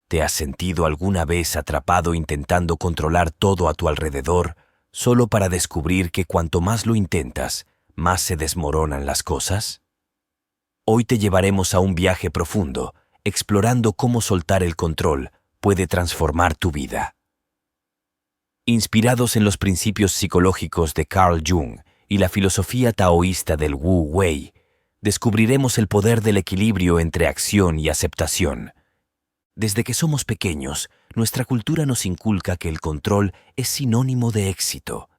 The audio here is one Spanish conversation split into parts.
¿Te has sentido alguna vez atrapado intentando controlar todo a tu alrededor, solo para descubrir que cuanto más lo intentas, más se desmoronan las cosas? Hoy te llevaremos a un viaje profundo, explorando cómo soltar el control puede transformar tu vida. Inspirados en los principios psicológicos de Carl Jung y la filosofía taoísta del Wu Wei, descubriremos el poder del equilibrio entre acción y aceptación. Desde que somos pequeños, nuestra cultura nos inculca que el control es sinónimo de éxito.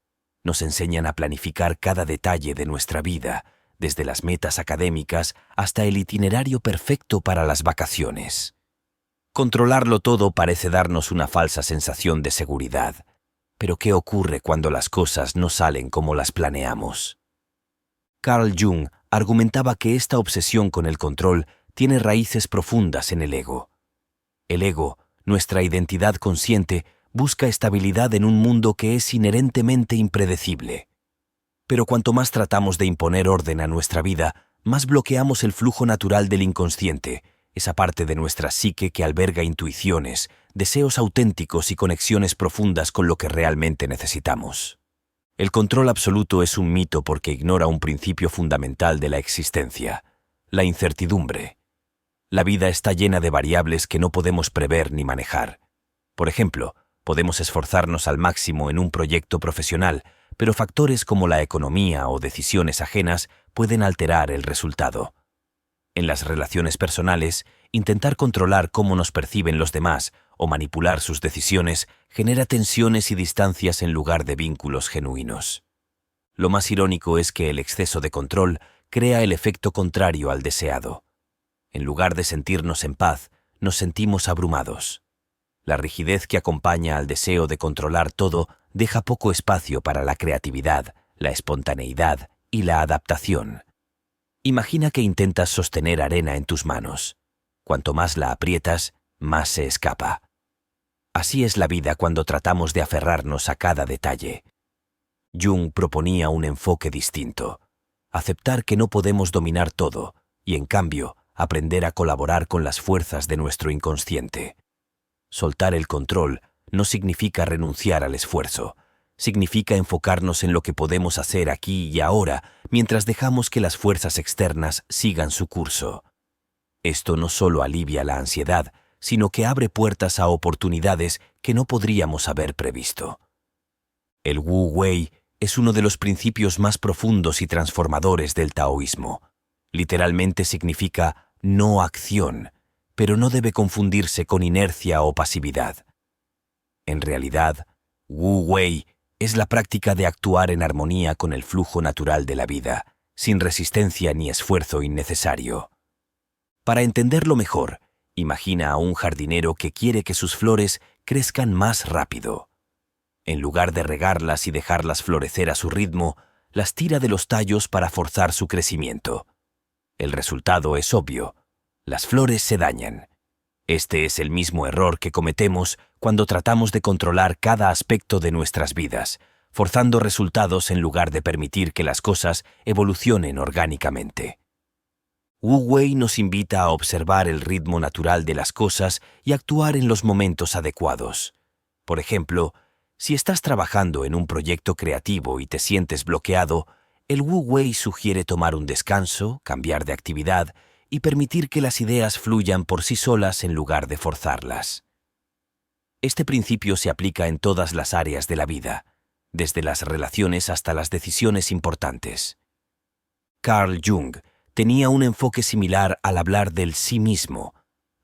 Nos enseñan a planificar cada detalle de nuestra vida, desde las metas académicas hasta el itinerario perfecto para las vacaciones. Controlarlo todo parece darnos una falsa sensación de seguridad. Pero ¿qué ocurre cuando las cosas no salen como las planeamos? Carl Jung argumentaba que esta obsesión con el control tiene raíces profundas en el ego. El ego, nuestra identidad consciente, busca estabilidad en un mundo que es inherentemente impredecible. Pero cuanto más tratamos de imponer orden a nuestra vida, más bloqueamos el flujo natural del inconsciente, esa parte de nuestra psique que alberga intuiciones, deseos auténticos y conexiones profundas con lo que realmente necesitamos. El control absoluto es un mito porque ignora un principio fundamental de la existencia: la incertidumbre. La vida está llena de variables que no podemos prever ni manejar. Por ejemplo, podemos esforzarnos al máximo en un proyecto profesional, pero factores como la economía o decisiones ajenas pueden alterar el resultado. En las relaciones personales, intentar controlar cómo nos perciben los demás o manipular sus decisiones genera tensiones y distancias en lugar de vínculos genuinos. Lo más irónico es que el exceso de control crea el efecto contrario al deseado. En lugar de sentirnos en paz, nos sentimos abrumados. La rigidez que acompaña al deseo de controlar todo deja poco espacio para la creatividad, la espontaneidad y la adaptación. Imagina que intentas sostener arena en tus manos. Cuanto más la aprietas, más se escapa. Así es la vida cuando tratamos de aferrarnos a cada detalle. Jung proponía un enfoque distinto: aceptar que no podemos dominar todo y, en cambio, aprender a colaborar con las fuerzas de nuestro inconsciente. Soltar el control no significa renunciar al esfuerzo. Significa enfocarnos en lo que podemos hacer aquí y ahora, mientras dejamos que las fuerzas externas sigan su curso. Esto no solo alivia la ansiedad, sino que abre puertas a oportunidades que no podríamos haber previsto. El Wu Wei es uno de los principios más profundos y transformadores del taoísmo. Literalmente significa no acción, pero no debe confundirse con inercia o pasividad. En realidad, Wu Wei es la práctica de actuar en armonía con el flujo natural de la vida, sin resistencia ni esfuerzo innecesario. Para entenderlo mejor, imagina a un jardinero que quiere que sus flores crezcan más rápido. En lugar de regarlas y dejarlas florecer a su ritmo, las tira de los tallos para forzar su crecimiento. El resultado es obvio: las flores se dañan. Este es el mismo error que cometemos cuando tratamos de controlar cada aspecto de nuestras vidas, forzando resultados en lugar de permitir que las cosas evolucionen orgánicamente. Wu Wei nos invita a observar el ritmo natural de las cosas y actuar en los momentos adecuados. Por ejemplo, si estás trabajando en un proyecto creativo y te sientes bloqueado, el Wu Wei sugiere tomar un descanso, cambiar de actividad y permitir que las ideas fluyan por sí solas en lugar de forzarlas. Este principio se aplica en todas las áreas de la vida, desde las relaciones hasta las decisiones importantes. Carl Jung tenía un enfoque similar al hablar del sí mismo,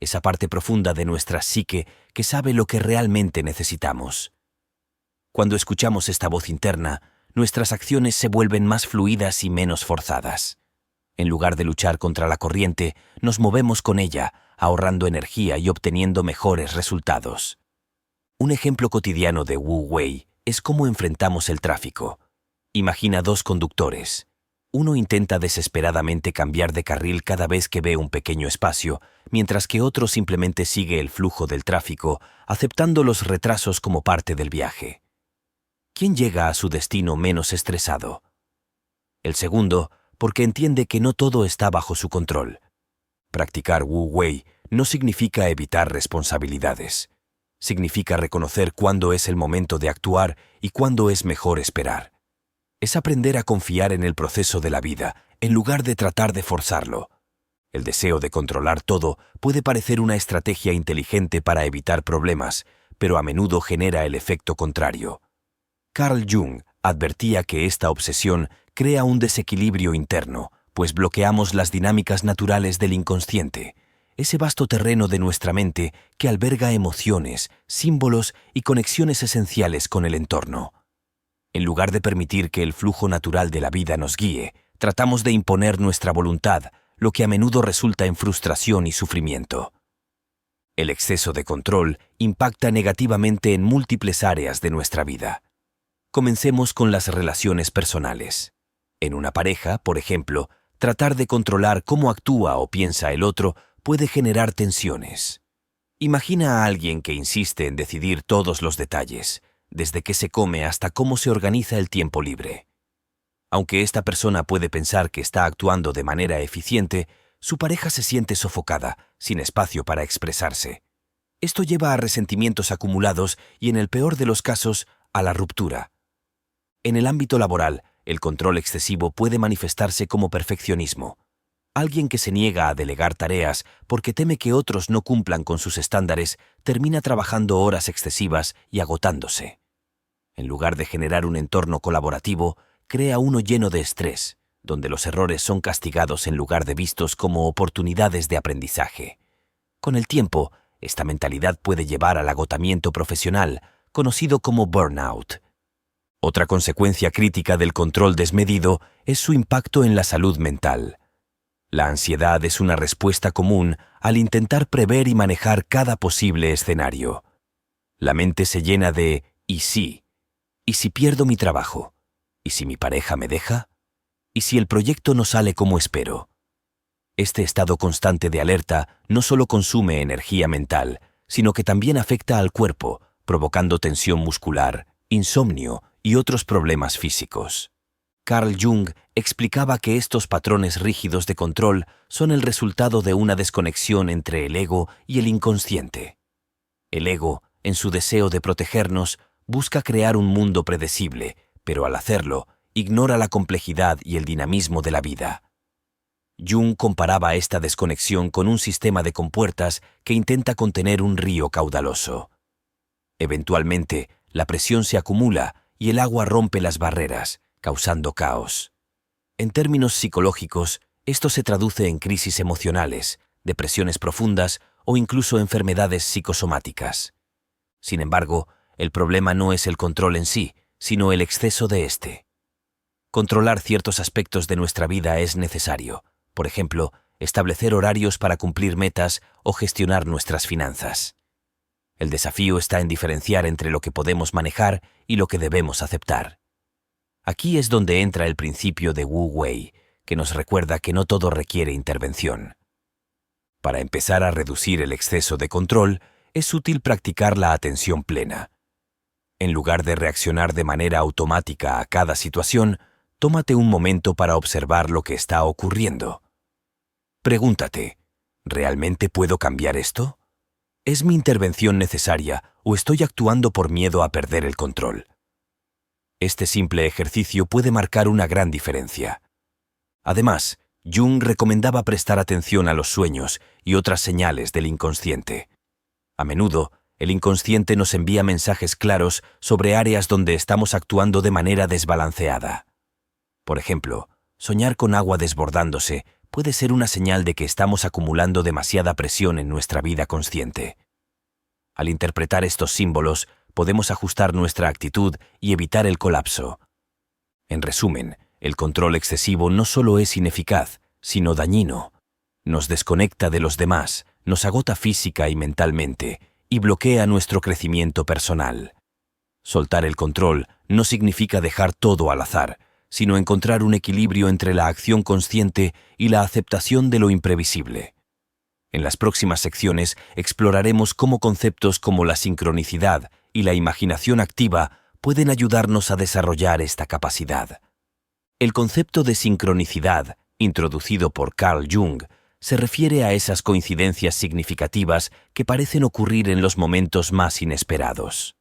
esa parte profunda de nuestra psique que sabe lo que realmente necesitamos. Cuando escuchamos esta voz interna, nuestras acciones se vuelven más fluidas y menos forzadas. En lugar de luchar contra la corriente, nos movemos con ella, ahorrando energía y obteniendo mejores resultados. Un ejemplo cotidiano de Wu Wei es cómo enfrentamos el tráfico. Imagina dos conductores. Uno intenta desesperadamente cambiar de carril cada vez que ve un pequeño espacio, mientras que otro simplemente sigue el flujo del tráfico, aceptando los retrasos como parte del viaje. ¿Quién llega a su destino menos estresado? El segundo, porque entiende que no todo está bajo su control. Practicar Wu Wei no significa evitar responsabilidades. Significa reconocer cuándo es el momento de actuar y cuándo es mejor esperar. Es aprender a confiar en el proceso de la vida, en lugar de tratar de forzarlo. El deseo de controlar todo puede parecer una estrategia inteligente para evitar problemas, pero a menudo genera el efecto contrario. Carl Jung advertía que esta obsesión crea un desequilibrio interno, pues bloqueamos las dinámicas naturales del inconsciente, ese vasto terreno de nuestra mente que alberga emociones, símbolos y conexiones esenciales con el entorno. En lugar de permitir que el flujo natural de la vida nos guíe, tratamos de imponer nuestra voluntad, lo que a menudo resulta en frustración y sufrimiento. El exceso de control impacta negativamente en múltiples áreas de nuestra vida. Comencemos con las relaciones personales. En una pareja, por ejemplo, tratar de controlar cómo actúa o piensa el otro puede generar tensiones. Imagina a alguien que insiste en decidir todos los detalles, desde qué se come hasta cómo se organiza el tiempo libre. Aunque esta persona puede pensar que está actuando de manera eficiente, su pareja se siente sofocada, sin espacio para expresarse. Esto lleva a resentimientos acumulados y, en el peor de los casos, a la ruptura. En el ámbito laboral, el control excesivo puede manifestarse como perfeccionismo. Alguien que se niega a delegar tareas porque teme que otros no cumplan con sus estándares termina trabajando horas excesivas y agotándose. En lugar de generar un entorno colaborativo, crea uno lleno de estrés, donde los errores son castigados en lugar de vistos como oportunidades de aprendizaje. Con el tiempo, esta mentalidad puede llevar al agotamiento profesional, conocido como burnout. Otra consecuencia crítica del control desmedido es su impacto en la salud mental. La ansiedad es una respuesta común al intentar prever y manejar cada posible escenario. La mente se llena de ¿y si? ¿Y si pierdo mi trabajo? ¿Y si mi pareja me deja? ¿Y si el proyecto no sale como espero? Este estado constante de alerta no solo consume energía mental, sino que también afecta al cuerpo, provocando tensión muscular, insomnio y otros problemas físicos. Carl Jung explicaba que estos patrones rígidos de control son el resultado de una desconexión entre el ego y el inconsciente. El ego, en su deseo de protegernos, busca crear un mundo predecible, pero al hacerlo, ignora la complejidad y el dinamismo de la vida. Jung comparaba esta desconexión con un sistema de compuertas que intenta contener un río caudaloso. Eventualmente, la presión se acumula y el agua rompe las barreras, causando caos. En términos psicológicos, esto se traduce en crisis emocionales, depresiones profundas o incluso enfermedades psicosomáticas. Sin embargo, el problema no es el control en sí, sino el exceso de este. Controlar ciertos aspectos de nuestra vida es necesario, por ejemplo, establecer horarios para cumplir metas o gestionar nuestras finanzas. El desafío está en diferenciar entre lo que podemos manejar y lo que debemos aceptar. Aquí es donde entra el principio de Wu Wei, que nos recuerda que no todo requiere intervención. Para empezar a reducir el exceso de control, es útil practicar la atención plena. En lugar de reaccionar de manera automática a cada situación, tómate un momento para observar lo que está ocurriendo. Pregúntate, ¿realmente puedo cambiar esto? ¿Es mi intervención necesaria o estoy actuando por miedo a perder el control? Este simple ejercicio puede marcar una gran diferencia. Además, Jung recomendaba prestar atención a los sueños y otras señales del inconsciente. A menudo, el inconsciente nos envía mensajes claros sobre áreas donde estamos actuando de manera desbalanceada. Por ejemplo, soñar con agua desbordándose puede ser una señal de que estamos acumulando demasiada presión en nuestra vida consciente. Al interpretar estos símbolos, podemos ajustar nuestra actitud y evitar el colapso. En resumen, el control excesivo no solo es ineficaz, sino dañino. Nos desconecta de los demás, nos agota física y mentalmente, y bloquea nuestro crecimiento personal. Soltar el control no significa dejar todo al azar, sino encontrar un equilibrio entre la acción consciente y la aceptación de lo imprevisible. En las próximas secciones exploraremos cómo conceptos como la sincronicidad y la imaginación activa pueden ayudarnos a desarrollar esta capacidad. El concepto de sincronicidad, introducido por Carl Jung, se refiere a esas coincidencias significativas que parecen ocurrir en los momentos más inesperados.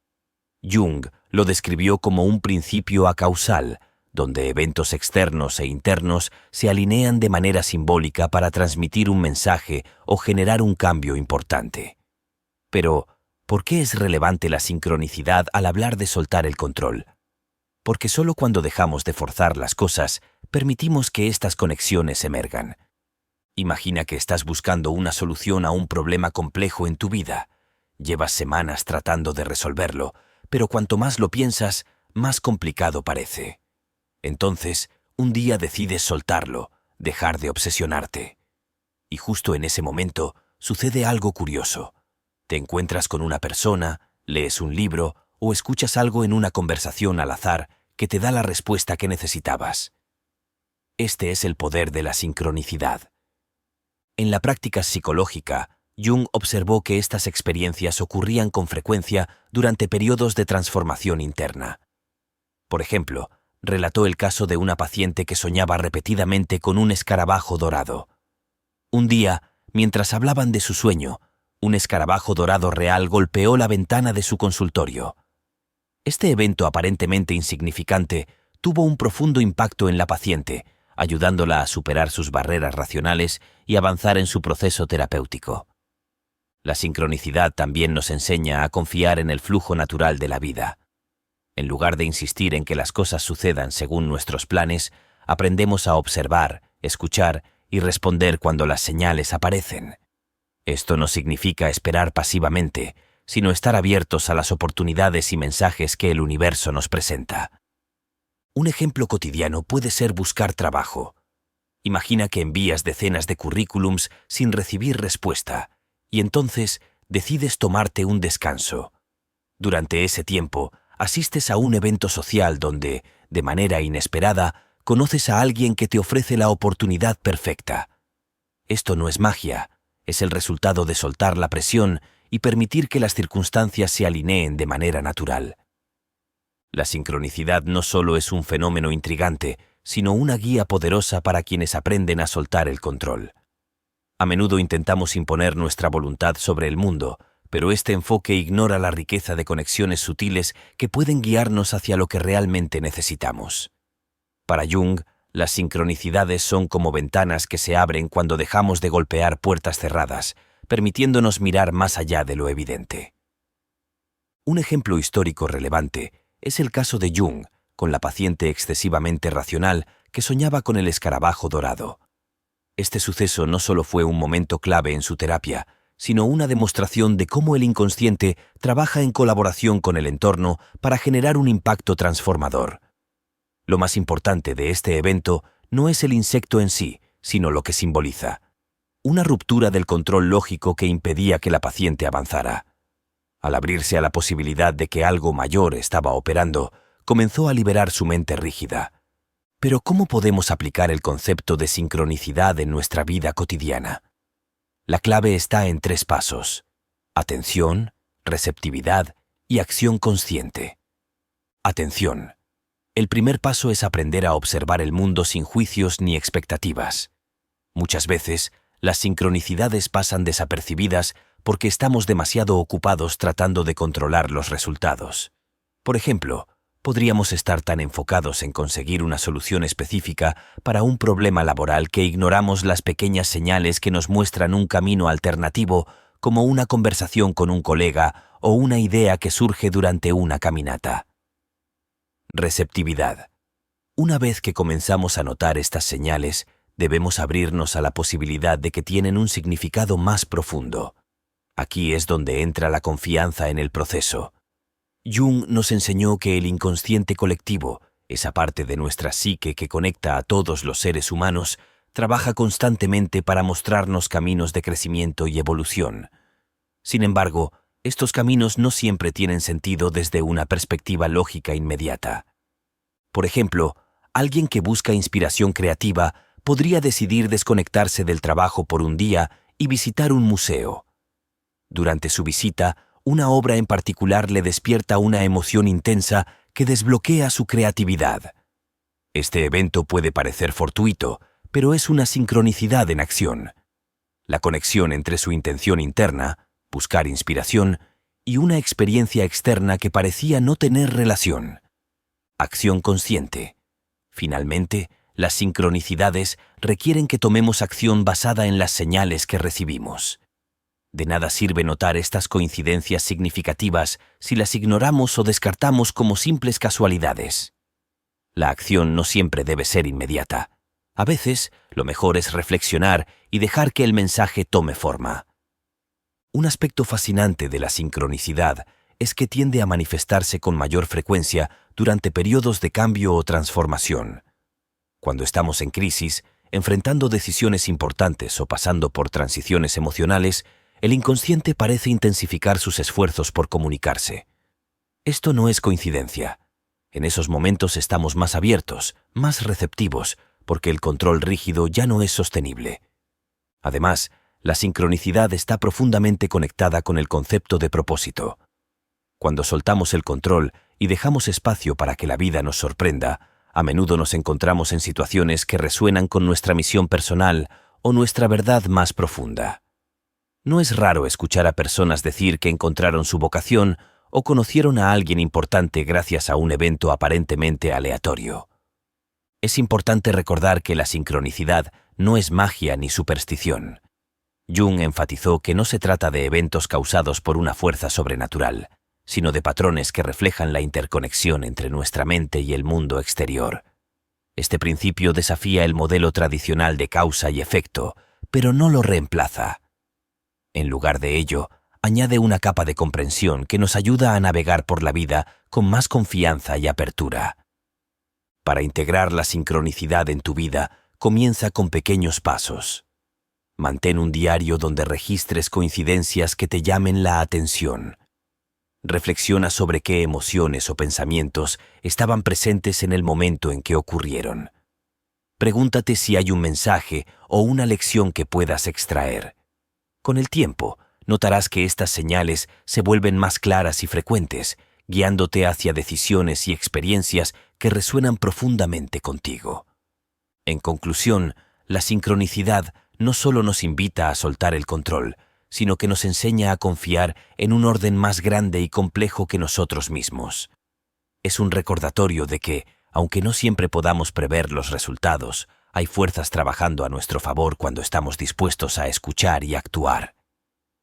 Jung lo describió como un principio acausal, donde eventos externos e internos se alinean de manera simbólica para transmitir un mensaje o generar un cambio importante. Pero, ¿por qué es relevante la sincronicidad al hablar de soltar el control? Porque solo cuando dejamos de forzar las cosas, permitimos que estas conexiones emergan. Imagina que estás buscando una solución a un problema complejo en tu vida. Llevas semanas tratando de resolverlo, pero cuanto más lo piensas, más complicado parece. Entonces, un día decides soltarlo, dejar de obsesionarte. Y justo en ese momento, sucede algo curioso. Te encuentras con una persona, lees un libro o escuchas algo en una conversación al azar que te da la respuesta que necesitabas. Este es el poder de la sincronicidad. En la práctica psicológica, Jung observó que estas experiencias ocurrían con frecuencia durante periodos de transformación interna. Por ejemplo, relató el caso de una paciente que soñaba repetidamente con un escarabajo dorado. Un día, mientras hablaban de su sueño, un escarabajo dorado real golpeó la ventana de su consultorio. Este evento aparentemente insignificante tuvo un profundo impacto en la paciente, ayudándola a superar sus barreras racionales y avanzar en su proceso terapéutico. La sincronicidad también nos enseña a confiar en el flujo natural de la vida. En lugar de insistir en que las cosas sucedan según nuestros planes, aprendemos a observar, escuchar y responder cuando las señales aparecen. Esto no significa esperar pasivamente, sino estar abiertos a las oportunidades y mensajes que el universo nos presenta. Un ejemplo cotidiano puede ser buscar trabajo. Imagina que envías decenas de currículums sin recibir respuesta, y entonces decides tomarte un descanso. Durante ese tiempo, asistes a un evento social donde, de manera inesperada, conoces a alguien que te ofrece la oportunidad perfecta. Esto no es magia, es el resultado de soltar la presión y permitir que las circunstancias se alineen de manera natural. La sincronicidad no solo es un fenómeno intrigante, sino una guía poderosa para quienes aprenden a soltar el control. A menudo intentamos imponer nuestra voluntad sobre el mundo, pero este enfoque ignora la riqueza de conexiones sutiles que pueden guiarnos hacia lo que realmente necesitamos. Para Jung, las sincronicidades son como ventanas que se abren cuando dejamos de golpear puertas cerradas, permitiéndonos mirar más allá de lo evidente. Un ejemplo histórico relevante es el caso de Jung, con la paciente excesivamente racional que soñaba con el escarabajo dorado. Este suceso no solo fue un momento clave en su terapia, sino una demostración de cómo el inconsciente trabaja en colaboración con el entorno para generar un impacto transformador. Lo más importante de este evento no es el insecto en sí, sino lo que simboliza. Una ruptura del control lógico que impedía que la paciente avanzara. Al abrirse a la posibilidad de que algo mayor estaba operando, comenzó a liberar su mente rígida. Pero ¿cómo podemos aplicar el concepto de sincronicidad en nuestra vida cotidiana? La clave está en 3 pasos: atención, receptividad y acción consciente. Atención. El primer paso es aprender a observar el mundo sin juicios ni expectativas. Muchas veces, las sincronicidades pasan desapercibidas porque estamos demasiado ocupados tratando de controlar los resultados. Por ejemplo, podríamos estar tan enfocados en conseguir una solución específica para un problema laboral que ignoramos las pequeñas señales que nos muestran un camino alternativo, como una conversación con un colega o una idea que surge durante una caminata. Receptividad. Una vez que comenzamos a notar estas señales, debemos abrirnos a la posibilidad de que tienen un significado más profundo. Aquí es donde entra la confianza en el proceso. Jung nos enseñó que el inconsciente colectivo, esa parte de nuestra psique que conecta a todos los seres humanos, trabaja constantemente para mostrarnos caminos de crecimiento y evolución. Sin embargo, estos caminos no siempre tienen sentido desde una perspectiva lógica inmediata. Por ejemplo, alguien que busca inspiración creativa podría decidir desconectarse del trabajo por un día y visitar un museo. Durante su visita, una obra en particular le despierta una emoción intensa que desbloquea su creatividad. Este evento puede parecer fortuito, pero es una sincronicidad en acción. la conexión entre su intención interna, buscar inspiración, y una experiencia externa que parecía no tener relación. Acción consciente. Finalmente, las sincronicidades requieren que tomemos acción basada en las señales que recibimos. De nada sirve notar estas coincidencias significativas si las ignoramos o descartamos como simples casualidades. La acción no siempre debe ser inmediata. A veces, lo mejor es reflexionar y dejar que el mensaje tome forma. Un aspecto fascinante de la sincronicidad es que tiende a manifestarse con mayor frecuencia durante periodos de cambio o transformación. Cuando estamos en crisis, enfrentando decisiones importantes o pasando por transiciones emocionales, el inconsciente parece intensificar sus esfuerzos por comunicarse. Esto no es coincidencia. En esos momentos estamos más abiertos, más receptivos, porque el control rígido ya no es sostenible. Además, la sincronicidad está profundamente conectada con el concepto de propósito. Cuando soltamos el control y dejamos espacio para que la vida nos sorprenda, a menudo nos encontramos en situaciones que resuenan con nuestra misión personal o nuestra verdad más profunda. No es raro escuchar a personas decir que encontraron su vocación o conocieron a alguien importante gracias a un evento aparentemente aleatorio. Es importante recordar que la sincronicidad no es magia ni superstición. Jung enfatizó que no se trata de eventos causados por una fuerza sobrenatural, sino de patrones que reflejan la interconexión entre nuestra mente y el mundo exterior. Este principio desafía el modelo tradicional de causa y efecto, pero no lo reemplaza. En lugar de ello, añade una capa de comprensión que nos ayuda a navegar por la vida con más confianza y apertura. Para integrar la sincronicidad en tu vida, comienza con pequeños pasos. Mantén un diario donde registres coincidencias que te llamen la atención. Reflexiona sobre qué emociones o pensamientos estaban presentes en el momento en que ocurrieron. Pregúntate si hay un mensaje o una lección que puedas extraer. Con el tiempo, notarás que estas señales se vuelven más claras y frecuentes, guiándote hacia decisiones y experiencias que resuenan profundamente contigo. En conclusión, la sincronicidad no solo nos invita a soltar el control, sino que nos enseña a confiar en un orden más grande y complejo que nosotros mismos. Es un recordatorio de que, aunque no siempre podamos prever los resultados, hay fuerzas trabajando a nuestro favor cuando estamos dispuestos a escuchar y actuar.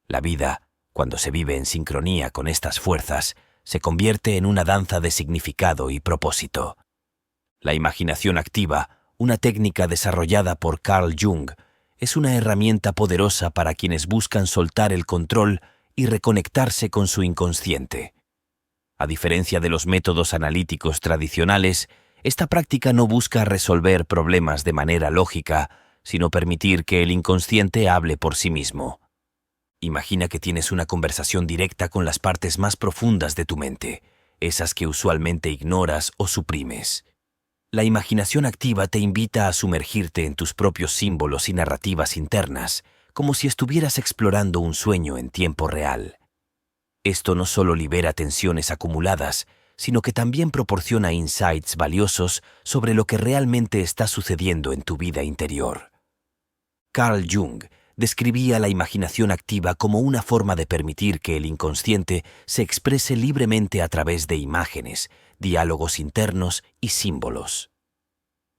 La vida, cuando se vive en sincronía con estas fuerzas, se convierte en una danza de significado y propósito. La imaginación activa, una técnica desarrollada por Carl Jung, es una herramienta poderosa para quienes buscan soltar el control y reconectarse con su inconsciente. A diferencia de los métodos analíticos tradicionales, esta práctica no busca resolver problemas de manera lógica, sino permitir que el inconsciente hable por sí mismo. Imagina que tienes una conversación directa con las partes más profundas de tu mente, esas que usualmente ignoras o suprimes. La imaginación activa te invita a sumergirte en tus propios símbolos y narrativas internas, como si estuvieras explorando un sueño en tiempo real. Esto no solo libera tensiones acumuladas, sino que también proporciona insights valiosos sobre lo que realmente está sucediendo en tu vida interior. Carl Jung describía la imaginación activa como una forma de permitir que el inconsciente se exprese libremente a través de imágenes, diálogos internos y símbolos.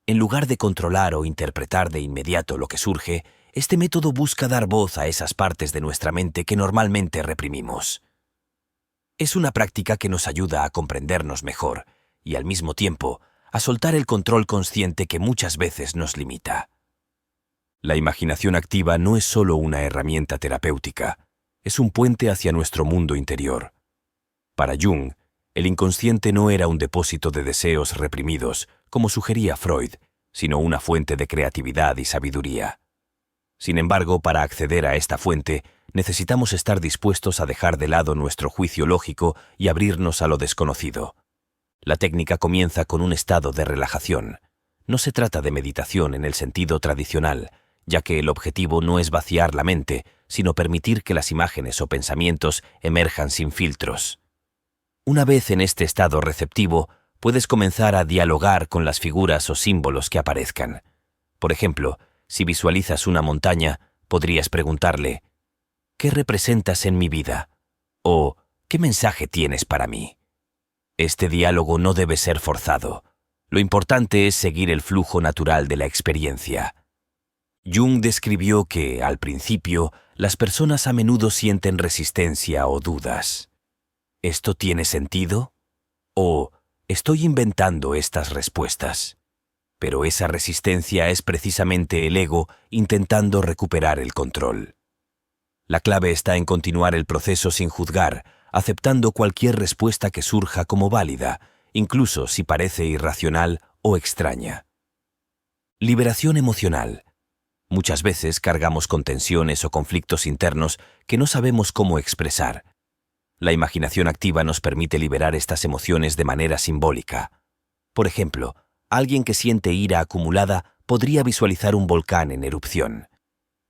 En lugar de controlar o interpretar de inmediato lo que surge, este método busca dar voz a esas partes de nuestra mente que normalmente reprimimos. Es una práctica que nos ayuda a comprendernos mejor y, al mismo tiempo, a soltar el control consciente que muchas veces nos limita. La imaginación activa no es solo una herramienta terapéutica, es un puente hacia nuestro mundo interior. Para Jung, el inconsciente no era un depósito de deseos reprimidos, como sugería Freud, sino una fuente de creatividad y sabiduría. Sin embargo, para acceder a esta fuente, necesitamos estar dispuestos a dejar de lado nuestro juicio lógico y abrirnos a lo desconocido. La técnica comienza con un estado de relajación. No se trata de meditación en el sentido tradicional, ya que el objetivo no es vaciar la mente, sino permitir que las imágenes o pensamientos emerjan sin filtros. Una vez en este estado receptivo, puedes comenzar a dialogar con las figuras o símbolos que aparezcan. Por ejemplo, si visualizas una montaña, podrías preguntarle: ¿qué representas en mi vida? O ¿qué mensaje tienes para mí? Este diálogo no debe ser forzado. Lo importante es seguir el flujo natural de la experiencia. Jung describió que, al principio, las personas a menudo sienten resistencia o dudas. ¿Esto tiene sentido? ¿O estoy inventando estas respuestas? Pero esa resistencia es precisamente el ego intentando recuperar el control. La clave está en continuar el proceso sin juzgar, aceptando cualquier respuesta que surja como válida, incluso si parece irracional o extraña. Liberación emocional. Muchas veces cargamos con tensiones o conflictos internos que no sabemos cómo expresar. La imaginación activa nos permite liberar estas emociones de manera simbólica. Por ejemplo, alguien que siente ira acumulada podría visualizar un volcán en erupción.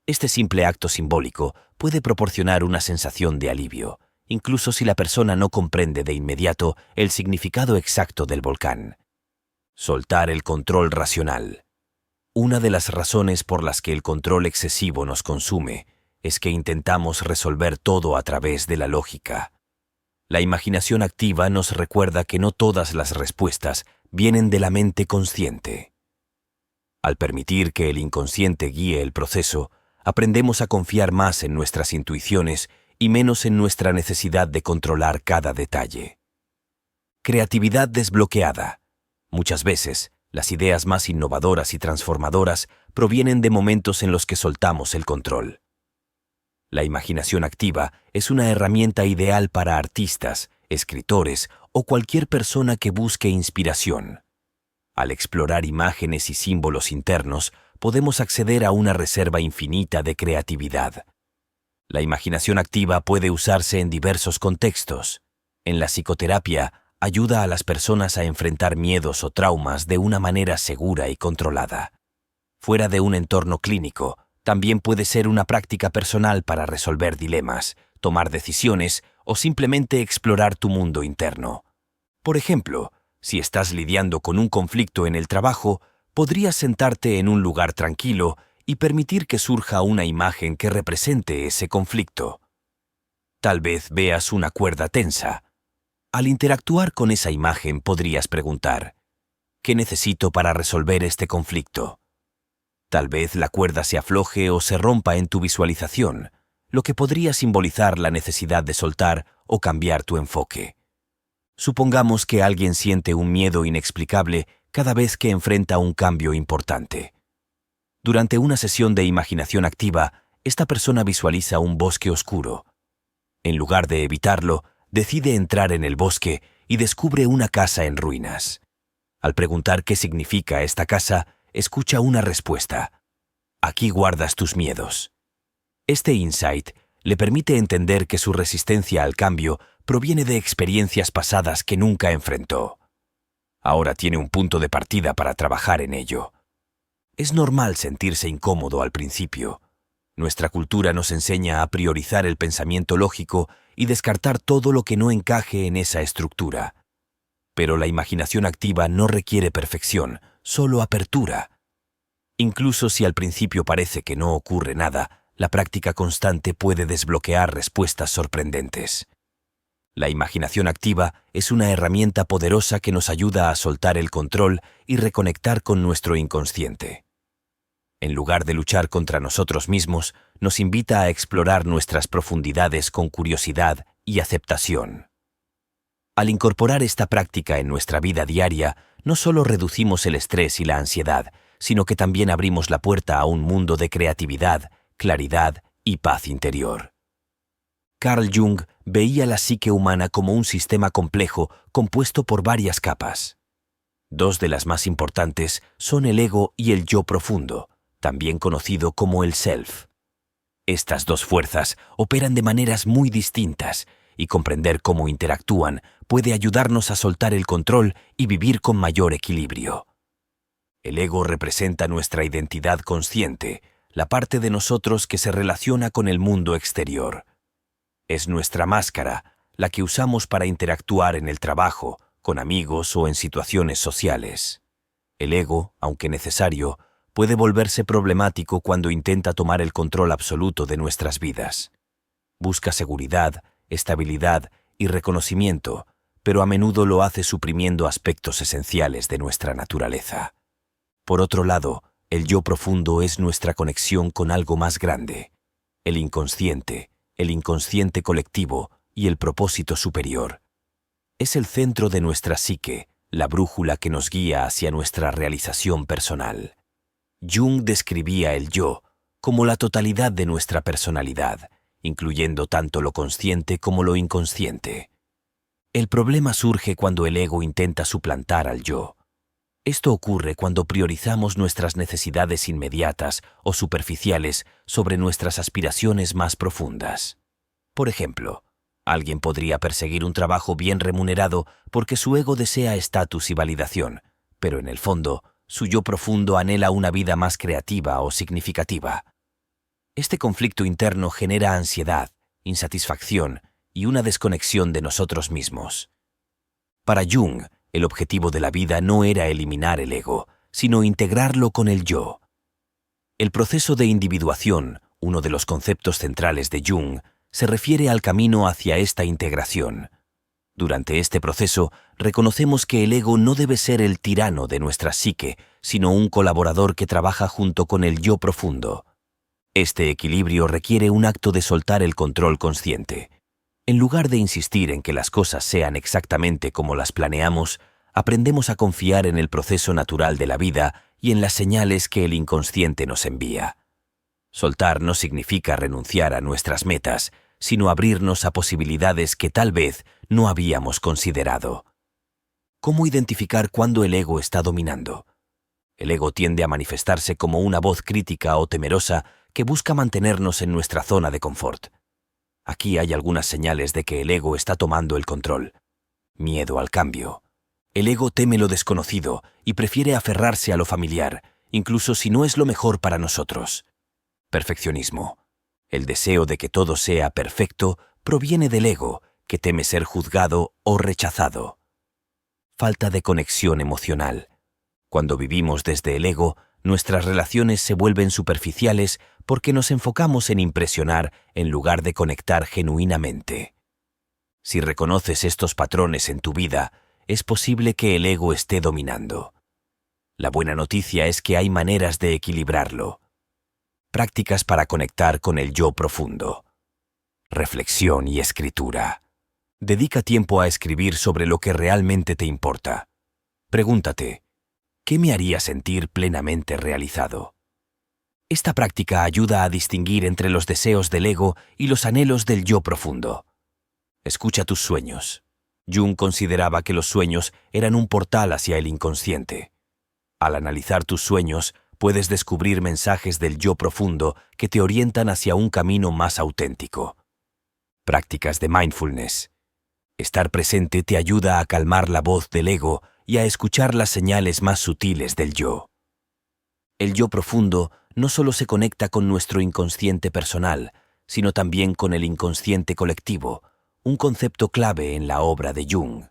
Este simple acto simbólico puede proporcionar una sensación de alivio, incluso si la persona no comprende de inmediato el significado exacto del volcán. Soltar el control racional. Una de las razones por las que el control excesivo nos consume es que intentamos resolver todo a través de la lógica. La imaginación activa nos recuerda que no todas las respuestas vienen de la mente consciente. Al permitir que el inconsciente guíe el proceso, aprendemos a confiar más en nuestras intuiciones y menos en nuestra necesidad de controlar cada detalle. Creatividad desbloqueada. Muchas veces, las ideas más innovadoras y transformadoras provienen de momentos en los que soltamos el control. La imaginación activa es una herramienta ideal para artistas, escritores o cualquier persona que busque inspiración. Al explorar imágenes y símbolos internos, podemos acceder a una reserva infinita de creatividad. La imaginación activa puede usarse en diversos contextos. En la psicoterapia, ayuda a las personas a enfrentar miedos o traumas de una manera segura y controlada. Fuera de un entorno clínico, también puede ser una práctica personal para resolver dilemas, tomar decisiones o simplemente explorar tu mundo interno. Por ejemplo, si estás lidiando con un conflicto en el trabajo, podrías sentarte en un lugar tranquilo y permitir que surja una imagen que represente ese conflicto. Tal vez veas una cuerda tensa. Al interactuar con esa imagen podrías preguntar: ¿qué necesito para resolver este conflicto? Tal vez la cuerda se afloje o se rompa en tu visualización, lo que podría simbolizar la necesidad de soltar o cambiar tu enfoque. Supongamos que alguien siente un miedo inexplicable cada vez que enfrenta un cambio importante. Durante una sesión de imaginación activa, esta persona visualiza un bosque oscuro. En lugar de evitarlo, decide entrar en el bosque y descubre una casa en ruinas. Al preguntar qué significa esta casa, escucha una respuesta: aquí guardas tus miedos. Este insight le permite entender que su resistencia al cambio proviene de experiencias pasadas que nunca enfrentó. Ahora tiene un punto de partida para trabajar en ello. Es normal sentirse incómodo al principio. Nuestra cultura nos enseña a priorizar el pensamiento lógico y descartar todo lo que no encaje en esa estructura. Pero la imaginación activa no requiere perfección, solo apertura. Incluso si al principio parece que no ocurre nada, la práctica constante puede desbloquear respuestas sorprendentes. La imaginación activa es una herramienta poderosa que nos ayuda a soltar el control y reconectar con nuestro inconsciente. En lugar de luchar contra nosotros mismos, nos invita a explorar nuestras profundidades con curiosidad y aceptación. Al incorporar esta práctica en nuestra vida diaria, no solo reducimos el estrés y la ansiedad, sino que también abrimos la puerta a un mundo de creatividad, claridad y paz interior. Carl Jung veía la psique humana como un sistema complejo compuesto por varias capas. Dos de las más importantes son el ego y el yo profundo, también conocido como el self. Estas dos fuerzas operan de maneras muy distintas, y comprender cómo interactúan puede ayudarnos a soltar el control y vivir con mayor equilibrio. El ego representa nuestra identidad consciente, la parte de nosotros que se relaciona con el mundo exterior. Es nuestra máscara, la que usamos para interactuar en el trabajo, con amigos o en situaciones sociales. El ego, aunque necesario, puede volverse problemático cuando intenta tomar el control absoluto de nuestras vidas. Busca seguridad, estabilidad y reconocimiento, pero a menudo lo hace suprimiendo aspectos esenciales de nuestra naturaleza. Por otro lado, el yo profundo es nuestra conexión con algo más grande, el inconsciente colectivo y el propósito superior. Es el centro de nuestra psique, la brújula que nos guía hacia nuestra realización personal. Jung describía el yo como la totalidad de nuestra personalidad, incluyendo tanto lo consciente como lo inconsciente. El problema surge cuando el ego intenta suplantar al yo. Esto ocurre cuando priorizamos nuestras necesidades inmediatas o superficiales sobre nuestras aspiraciones más profundas. Por ejemplo, alguien podría perseguir un trabajo bien remunerado porque su ego desea estatus y validación, pero en el fondo, su yo profundo anhela una vida más creativa o significativa. Este conflicto interno genera ansiedad, insatisfacción y una desconexión de nosotros mismos. Para Jung, el objetivo de la vida no era eliminar el ego, sino integrarlo con el yo. El proceso de individuación, uno de los conceptos centrales de Jung, se refiere al camino hacia esta integración. Durante este proceso, reconocemos que el ego no debe ser el tirano de nuestra psique, sino un colaborador que trabaja junto con el yo profundo. Este equilibrio requiere un acto de soltar el control consciente. En lugar de insistir en que las cosas sean exactamente como las planeamos, aprendemos a confiar en el proceso natural de la vida y en las señales que el inconsciente nos envía. Soltar no significa renunciar a nuestras metas, sino abrirnos a posibilidades que tal vez no habíamos considerado. ¿Cómo identificar cuándo el ego está dominando? El ego tiende a manifestarse como una voz crítica o temerosa que busca mantenernos en nuestra zona de confort. Aquí hay algunas señales de que el ego está tomando el control. Miedo al cambio. El ego teme lo desconocido y prefiere aferrarse a lo familiar, incluso si no es lo mejor para nosotros. Perfeccionismo. El deseo de que todo sea perfecto proviene del ego, que teme ser juzgado o rechazado. Falta de conexión emocional. Cuando vivimos desde el ego, nuestras relaciones se vuelven superficiales porque nos enfocamos en impresionar en lugar de conectar genuinamente. Si reconoces estos patrones en tu vida, es posible que el ego esté dominando. La buena noticia es que hay maneras de equilibrarlo. Prácticas para conectar con el yo profundo. Reflexión y escritura. Dedica tiempo a escribir sobre lo que realmente te importa. Pregúntate, ¿qué me haría sentir plenamente realizado? Esta práctica ayuda a distinguir entre los deseos del ego y los anhelos del yo profundo. Escucha tus sueños. Jung consideraba que los sueños eran un portal hacia el inconsciente. Al analizar tus sueños, puedes descubrir mensajes del yo profundo que te orientan hacia un camino más auténtico. Prácticas de mindfulness. Estar presente te ayuda a calmar la voz del ego y a escuchar las señales más sutiles del yo. El yo profundo no solo se conecta con nuestro inconsciente personal, sino también con el inconsciente colectivo, un concepto clave en la obra de Jung.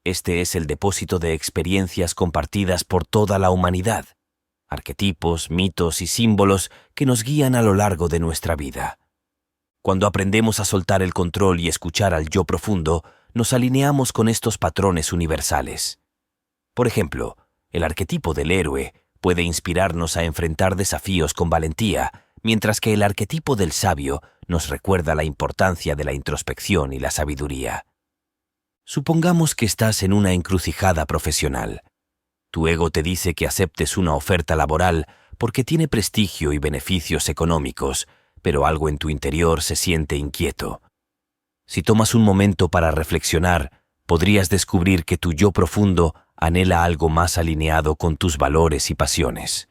Este es el depósito de experiencias compartidas por toda la humanidad, arquetipos, mitos y símbolos que nos guían a lo largo de nuestra vida. Cuando aprendemos a soltar el control y escuchar al yo profundo, nos alineamos con estos patrones universales. Por ejemplo, el arquetipo del héroe puede inspirarnos a enfrentar desafíos con valentía, mientras que el arquetipo del sabio nos recuerda la importancia de la introspección y la sabiduría. Supongamos que estás en una encrucijada profesional. Tu ego te dice que aceptes una oferta laboral porque tiene prestigio y beneficios económicos, pero algo en tu interior se siente inquieto. Si tomas un momento para reflexionar, podrías descubrir que tu yo profundo anhela algo más alineado con tus valores y pasiones.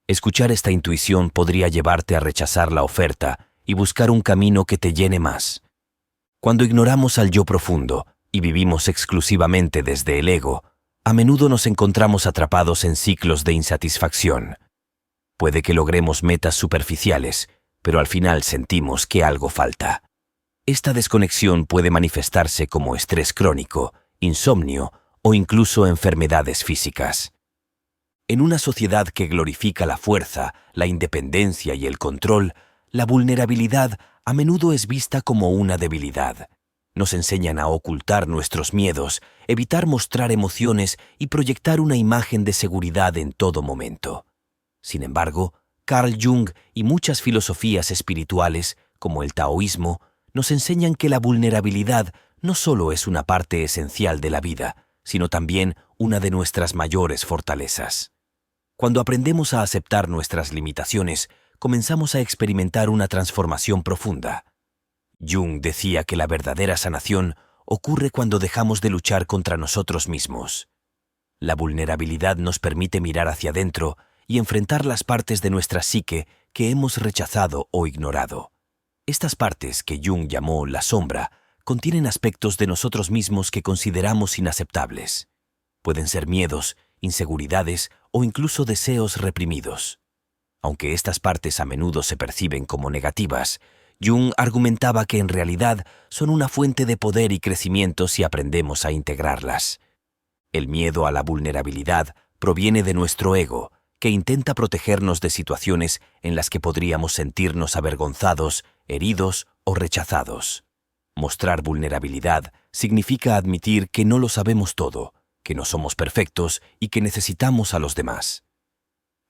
Escuchar esta intuición podría llevarte a rechazar la oferta y buscar un camino que te llene más. Cuando ignoramos al yo profundo y vivimos exclusivamente desde el ego, a menudo nos encontramos atrapados en ciclos de insatisfacción. Puede que logremos metas superficiales, pero al final sentimos que algo falta. Esta desconexión puede manifestarse como estrés crónico, insomnio o incluso enfermedades físicas. En una sociedad que glorifica la fuerza, la independencia y el control, la vulnerabilidad a menudo es vista como una debilidad. Nos enseñan a ocultar nuestros miedos, evitar mostrar emociones y proyectar una imagen de seguridad en todo momento. Sin embargo, Carl Jung y muchas filosofías espirituales, como el taoísmo, nos enseñan que la vulnerabilidad no solo es una parte esencial de la vida, sino también una de nuestras mayores fortalezas. Cuando aprendemos a aceptar nuestras limitaciones, comenzamos a experimentar una transformación profunda. Jung decía que la verdadera sanación ocurre cuando dejamos de luchar contra nosotros mismos. La vulnerabilidad nos permite mirar hacia adentro y enfrentar las partes de nuestra psique que hemos rechazado o ignorado. Estas partes, que Jung llamó la sombra, contienen aspectos de nosotros mismos que consideramos inaceptables. Pueden ser miedos, inseguridades o incluso deseos reprimidos. Aunque estas partes a menudo se perciben como negativas, Jung argumentaba que en realidad son una fuente de poder y crecimiento si aprendemos a integrarlas. El miedo a la vulnerabilidad proviene de nuestro ego, que intenta protegernos de situaciones en las que podríamos sentirnos avergonzados, heridos o rechazados. Mostrar vulnerabilidad significa admitir que no lo sabemos todo, que no somos perfectos y que necesitamos a los demás.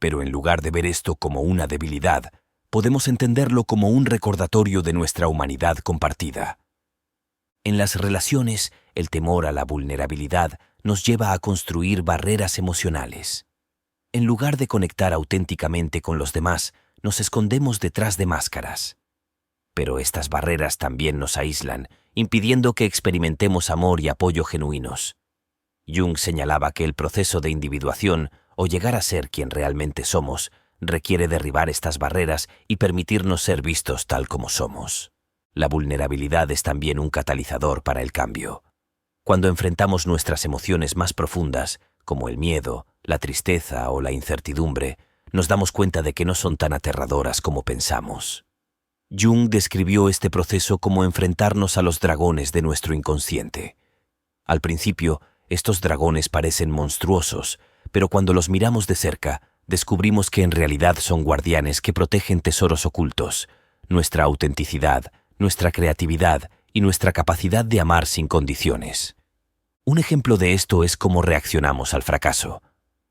Pero en lugar de ver esto como una debilidad, podemos entenderlo como un recordatorio de nuestra humanidad compartida. En las relaciones, el temor a la vulnerabilidad nos lleva a construir barreras emocionales. En lugar de conectar auténticamente con los demás, nos escondemos detrás de máscaras. Pero estas barreras también nos aíslan, impidiendo que experimentemos amor y apoyo genuinos. Jung señalaba que el proceso de individuación, o llegar a ser quien realmente somos, requiere derribar estas barreras y permitirnos ser vistos tal como somos. La vulnerabilidad es también un catalizador para el cambio. Cuando enfrentamos nuestras emociones más profundas, como el miedo, la tristeza o la incertidumbre, nos damos cuenta de que no son tan aterradoras como pensamos. Jung describió este proceso como enfrentarnos a los dragones de nuestro inconsciente. Al principio, estos dragones parecen monstruosos, pero cuando los miramos de cerca, descubrimos que en realidad son guardianes que protegen tesoros ocultos, nuestra autenticidad, nuestra creatividad y nuestra capacidad de amar sin condiciones. Un ejemplo de esto es cómo reaccionamos al fracaso.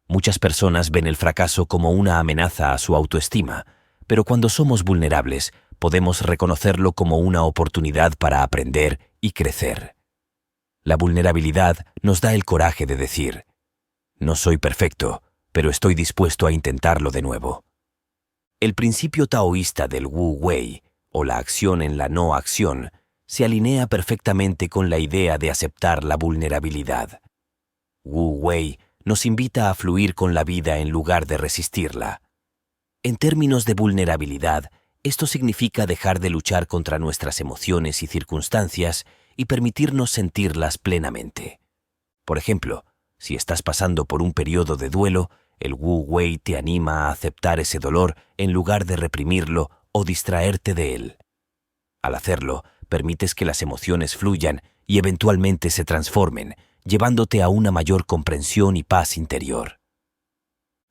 Muchas personas ven el fracaso como una amenaza a su autoestima, pero cuando somos vulnerables, podemos reconocerlo como una oportunidad para aprender y crecer. La vulnerabilidad nos da el coraje de decir: no soy perfecto, pero estoy dispuesto a intentarlo de nuevo. El principio taoísta del Wu Wei, o la acción en la no acción, se alinea perfectamente con la idea de aceptar la vulnerabilidad. Wu Wei nos invita a fluir con la vida en lugar de resistirla. En términos de vulnerabilidad, esto significa dejar de luchar contra nuestras emociones y circunstancias y permitirnos sentirlas plenamente. Por ejemplo, si estás pasando por un periodo de duelo, el Wu Wei te anima a aceptar ese dolor en lugar de reprimirlo o distraerte de él. Al hacerlo, permites que las emociones fluyan y eventualmente se transformen, llevándote a una mayor comprensión y paz interior.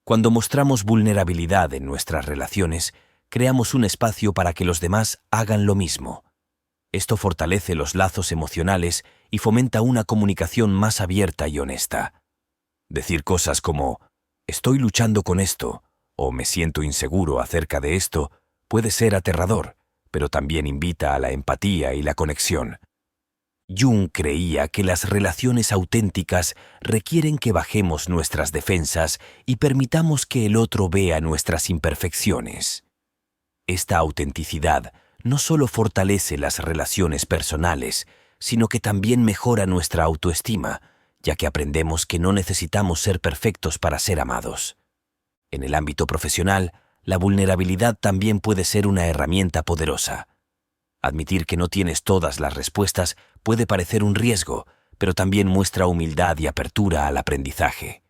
Cuando mostramos vulnerabilidad en nuestras relaciones, creamos un espacio para que los demás hagan lo mismo. Esto fortalece los lazos emocionales y fomenta una comunicación más abierta y honesta. Decir cosas como «estoy luchando con esto» o «me siento inseguro acerca de esto» puede ser aterrador, pero también invita a la empatía y la conexión. Jung creía que las relaciones auténticas requieren que bajemos nuestras defensas y permitamos que el otro vea nuestras imperfecciones. Esta autenticidad no solo fortalece las relaciones personales, sino que también mejora nuestra autoestima, ya que aprendemos que no necesitamos ser perfectos para ser amados. En el ámbito profesional, la vulnerabilidad también puede ser una herramienta poderosa. Admitir que no tienes todas las respuestas puede parecer un riesgo, pero también muestra humildad y apertura al aprendizaje.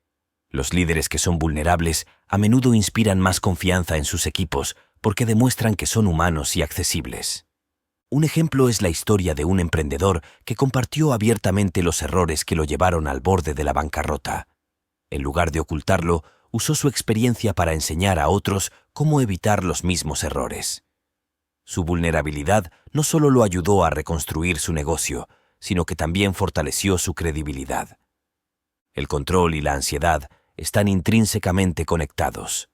Los líderes que son vulnerables a menudo inspiran más confianza en sus equipos porque demuestran que son humanos y accesibles. Un ejemplo es la historia de un emprendedor que compartió abiertamente los errores que lo llevaron al borde de la bancarrota. En lugar de ocultarlo, usó su experiencia para enseñar a otros cómo evitar los mismos errores. Su vulnerabilidad no solo lo ayudó a reconstruir su negocio, sino que también fortaleció su credibilidad. El control y la ansiedad están intrínsecamente conectados.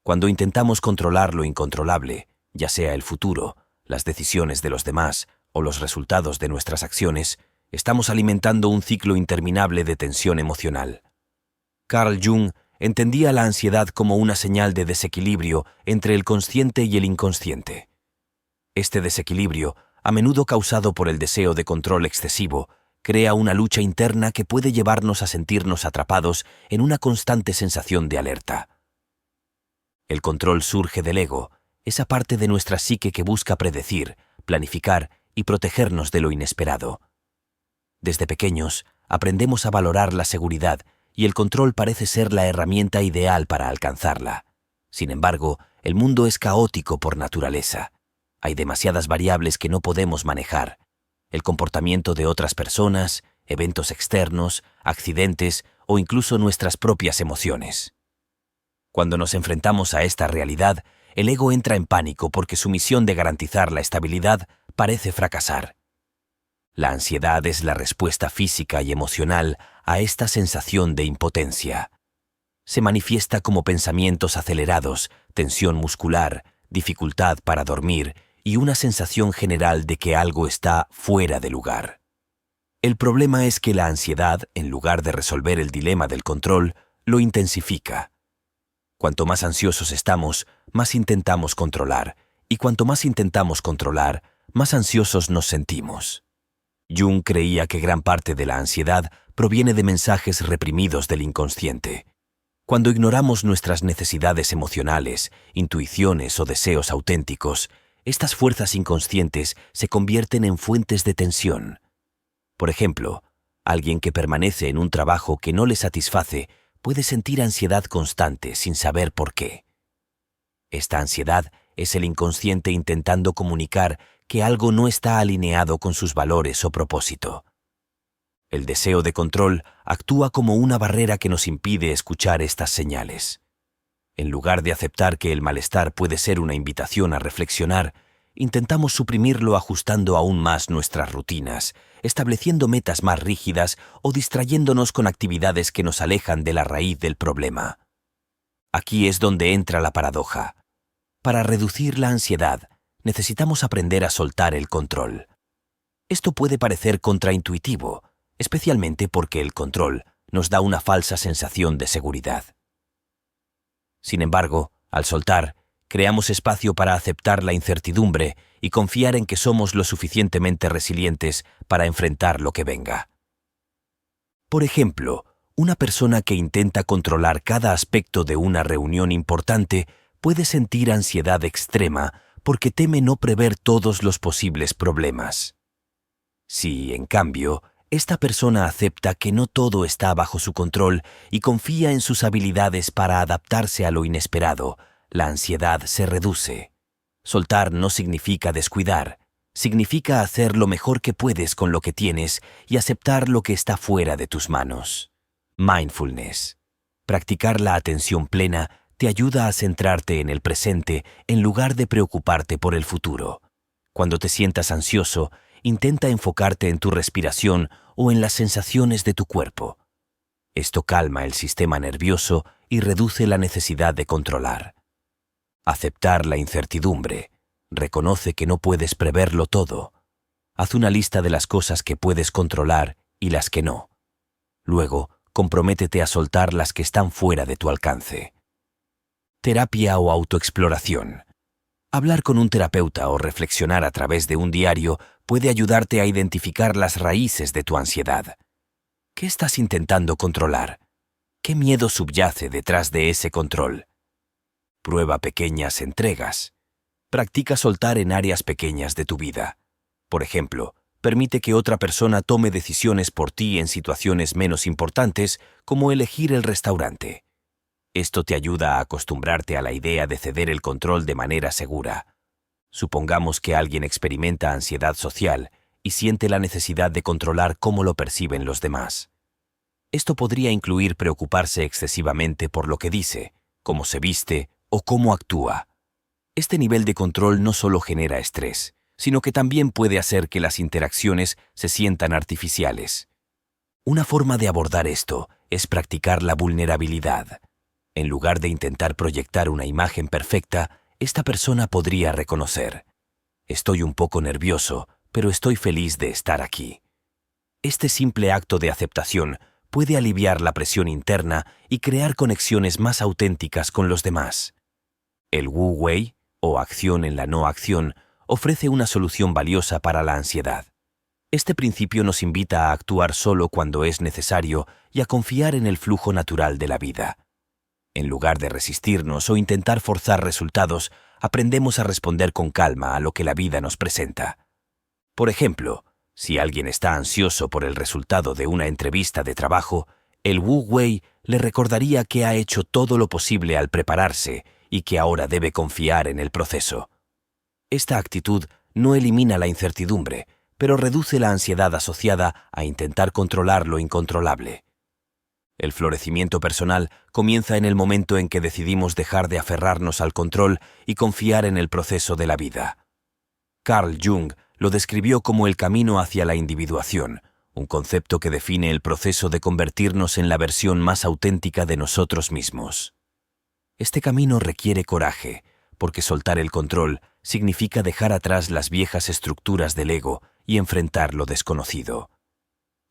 Cuando intentamos controlar lo incontrolable, ya sea el futuro, las decisiones de los demás o los resultados de nuestras acciones, estamos alimentando un ciclo interminable de tensión emocional. Carl Jung entendía la ansiedad como una señal de desequilibrio entre el consciente y el inconsciente. Este desequilibrio, a menudo causado por el deseo de control excesivo, crea una lucha interna que puede llevarnos a sentirnos atrapados en una constante sensación de alerta. El control surge del ego, esa parte de nuestra psique que busca predecir, planificar y protegernos de lo inesperado. Desde pequeños, aprendemos a valorar la seguridad y el control parece ser la herramienta ideal para alcanzarla. Sin embargo, el mundo es caótico por naturaleza. Hay demasiadas variables que no podemos manejar. El comportamiento de otras personas, eventos externos, accidentes o incluso nuestras propias emociones. Cuando nos enfrentamos a esta realidad, el ego entra en pánico porque su misión de garantizar la estabilidad parece fracasar. La ansiedad es la respuesta física y emocional a esta sensación de impotencia. Se manifiesta como pensamientos acelerados, tensión muscular, dificultad para dormir y una sensación general de que algo está fuera de lugar. El problema es que la ansiedad, en lugar de resolver el dilema del control, lo intensifica. Cuanto más ansiosos estamos, más intentamos controlar, y cuanto más intentamos controlar, más ansiosos nos sentimos. Jung creía que gran parte de la ansiedad proviene de mensajes reprimidos del inconsciente. Cuando ignoramos nuestras necesidades emocionales, intuiciones o deseos auténticos, estas fuerzas inconscientes se convierten en fuentes de tensión. Por ejemplo, alguien que permanece en un trabajo que no le satisface puede sentir ansiedad constante sin saber por qué. Esta ansiedad es el inconsciente intentando comunicar que algo no está alineado con sus valores o propósito. El deseo de control actúa como una barrera que nos impide escuchar estas señales. En lugar de aceptar que el malestar puede ser una invitación a reflexionar, intentamos suprimirlo ajustando aún más nuestras rutinas, estableciendo metas más rígidas o distrayéndonos con actividades que nos alejan de la raíz del problema. Aquí es donde entra la paradoja. Para reducir la ansiedad, necesitamos aprender a soltar el control. Esto puede parecer contraintuitivo, especialmente porque el control nos da una falsa sensación de seguridad. Sin embargo, al soltar, creamos espacio para aceptar la incertidumbre y confiar en que somos lo suficientemente resilientes para enfrentar lo que venga. Por ejemplo, una persona que intenta controlar cada aspecto de una reunión importante puede sentir ansiedad extrema porque teme no prever todos los posibles problemas. Si, en cambio, esta persona acepta que no todo está bajo su control y confía en sus habilidades para adaptarse a lo inesperado, la ansiedad se reduce. Soltar no significa descuidar, significa hacer lo mejor que puedes con lo que tienes y aceptar lo que está fuera de tus manos. Mindfulness. Practicar la atención plena te ayuda a centrarte en el presente en lugar de preocuparte por el futuro. Cuando te sientas ansioso, intenta enfocarte en tu respiración o en las sensaciones de tu cuerpo. Esto calma el sistema nervioso y reduce la necesidad de controlar. Aceptar la incertidumbre. Reconoce que no puedes preverlo todo. Haz una lista de las cosas que puedes controlar y las que no. Luego, comprométete a soltar las que están fuera de tu alcance. Terapia o autoexploración. Hablar con un terapeuta o reflexionar a través de un diario puede ayudarte a identificar las raíces de tu ansiedad. ¿Qué estás intentando controlar? ¿Qué miedo subyace detrás de ese control? Prueba pequeñas entregas. Practica soltar en áreas pequeñas de tu vida. Por ejemplo, permite que otra persona tome decisiones por ti en situaciones menos importantes, como elegir el restaurante. Esto te ayuda a acostumbrarte a la idea de ceder el control de manera segura. Supongamos que alguien experimenta ansiedad social y siente la necesidad de controlar cómo lo perciben los demás. Esto podría incluir preocuparse excesivamente por lo que dice, cómo se viste o cómo actúa. Este nivel de control no solo genera estrés, sino que también puede hacer que las interacciones se sientan artificiales. Una forma de abordar esto es practicar la vulnerabilidad. En lugar de intentar proyectar una imagen perfecta, esta persona podría reconocer: estoy un poco nervioso, pero estoy feliz de estar aquí. Este simple acto de aceptación puede aliviar la presión interna y crear conexiones más auténticas con los demás. El Wu Wei, o acción en la no acción, ofrece una solución valiosa para la ansiedad. Este principio nos invita a actuar solo cuando es necesario y a confiar en el flujo natural de la vida. En lugar de resistirnos o intentar forzar resultados, aprendemos a responder con calma a lo que la vida nos presenta. Por ejemplo, si alguien está ansioso por el resultado de una entrevista de trabajo, el Wu Wei le recordaría que ha hecho todo lo posible al prepararse y que ahora debe confiar en el proceso. Esta actitud no elimina la incertidumbre, pero reduce la ansiedad asociada a intentar controlar lo incontrolable. El florecimiento personal comienza en el momento en que decidimos dejar de aferrarnos al control y confiar en el proceso de la vida. Carl Jung lo describió como el camino hacia la individuación, un concepto que define el proceso de convertirnos en la versión más auténtica de nosotros mismos. Este camino requiere coraje, porque soltar el control significa dejar atrás las viejas estructuras del ego y enfrentar lo desconocido.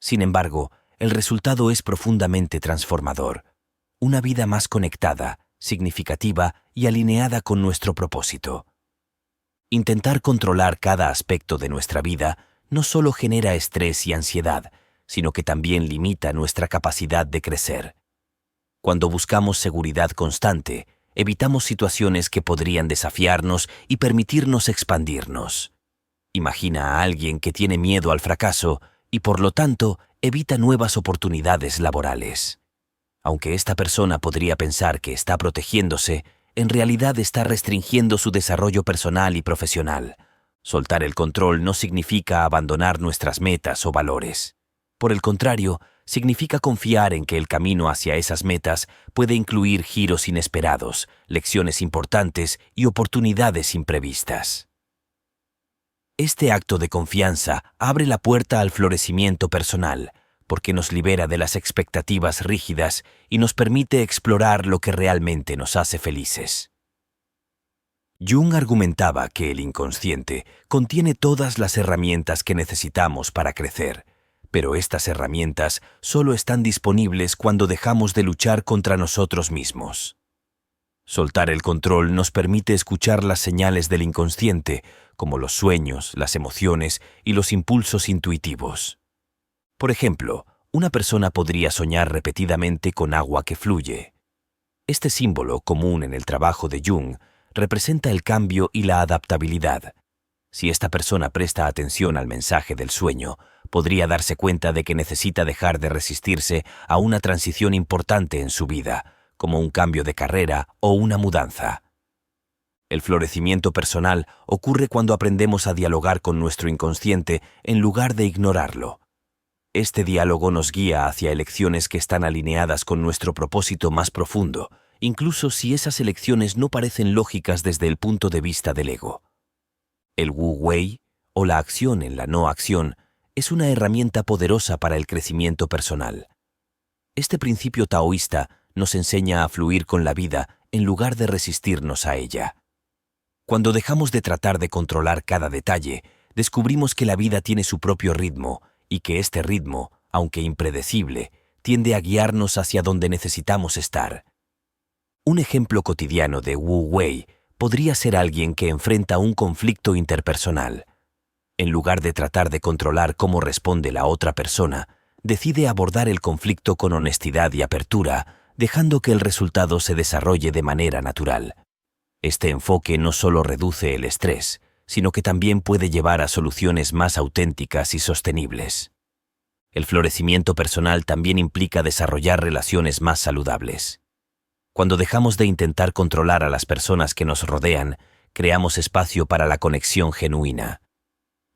Sin embargo, el resultado es profundamente transformador: una vida más conectada, significativa y alineada con nuestro propósito. Intentar controlar cada aspecto de nuestra vida no solo genera estrés y ansiedad, sino que también limita nuestra capacidad de crecer. Cuando buscamos seguridad constante, evitamos situaciones que podrían desafiarnos y permitirnos expandirnos. Imagina a alguien que tiene miedo al fracaso y, por lo tanto, evita nuevas oportunidades laborales. Aunque esta persona podría pensar que está protegiéndose, en realidad está restringiendo su desarrollo personal y profesional. Soltar el control no significa abandonar nuestras metas o valores. Por el contrario, significa confiar en que el camino hacia esas metas puede incluir giros inesperados, lecciones importantes y oportunidades imprevistas. Este acto de confianza abre la puerta al florecimiento personal, porque nos libera de las expectativas rígidas y nos permite explorar lo que realmente nos hace felices. Jung argumentaba que el inconsciente contiene todas las herramientas que necesitamos para crecer, pero estas herramientas solo están disponibles cuando dejamos de luchar contra nosotros mismos. Soltar el control nos permite escuchar las señales del inconsciente, como los sueños, las emociones y los impulsos intuitivos. Por ejemplo, una persona podría soñar repetidamente con agua que fluye. Este símbolo, común en el trabajo de Jung, representa el cambio y la adaptabilidad. Si esta persona presta atención al mensaje del sueño, podría darse cuenta de que necesita dejar de resistirse a una transición importante en su vida, como un cambio de carrera o una mudanza. El florecimiento personal ocurre cuando aprendemos a dialogar con nuestro inconsciente en lugar de ignorarlo. Este diálogo nos guía hacia elecciones que están alineadas con nuestro propósito más profundo, incluso si esas elecciones no parecen lógicas desde el punto de vista del ego. El Wu Wei, o la acción en la no acción, es una herramienta poderosa para el crecimiento personal. Este principio taoísta nos enseña a fluir con la vida en lugar de resistirnos a ella. Cuando dejamos de tratar de controlar cada detalle, descubrimos que la vida tiene su propio ritmo y que este ritmo, aunque impredecible, tiende a guiarnos hacia donde necesitamos estar. Un ejemplo cotidiano de Wu Wei podría ser alguien que enfrenta un conflicto interpersonal. En lugar de tratar de controlar cómo responde la otra persona, decide abordar el conflicto con honestidad y apertura, dejando que el resultado se desarrolle de manera natural. Este enfoque no solo reduce el estrés, sino que también puede llevar a soluciones más auténticas y sostenibles. El florecimiento personal también implica desarrollar relaciones más saludables. Cuando dejamos de intentar controlar a las personas que nos rodean, creamos espacio para la conexión genuina.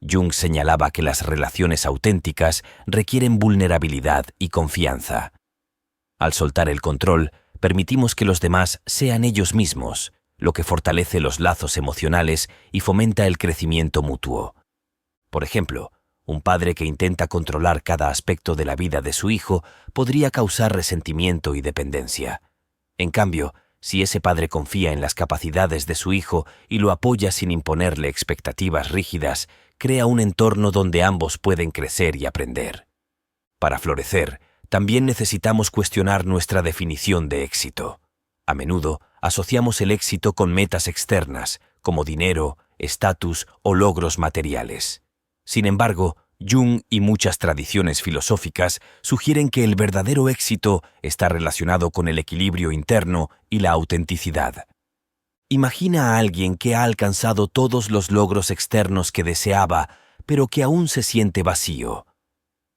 Jung señalaba que las relaciones auténticas requieren vulnerabilidad y confianza. Al soltar el control, permitimos que los demás sean ellos mismos, lo que fortalece los lazos emocionales y fomenta el crecimiento mutuo. Por ejemplo, un padre que intenta controlar cada aspecto de la vida de su hijo podría causar resentimiento y dependencia. En cambio, si ese padre confía en las capacidades de su hijo y lo apoya sin imponerle expectativas rígidas, crea un entorno donde ambos pueden crecer y aprender. Para florecer, también necesitamos cuestionar nuestra definición de éxito. A menudo asociamos el éxito con metas externas, como dinero, estatus o logros materiales. Sin embargo, Jung y muchas tradiciones filosóficas sugieren que el verdadero éxito está relacionado con el equilibrio interno y la autenticidad. Imagina a alguien que ha alcanzado todos los logros externos que deseaba, pero que aún se siente vacío.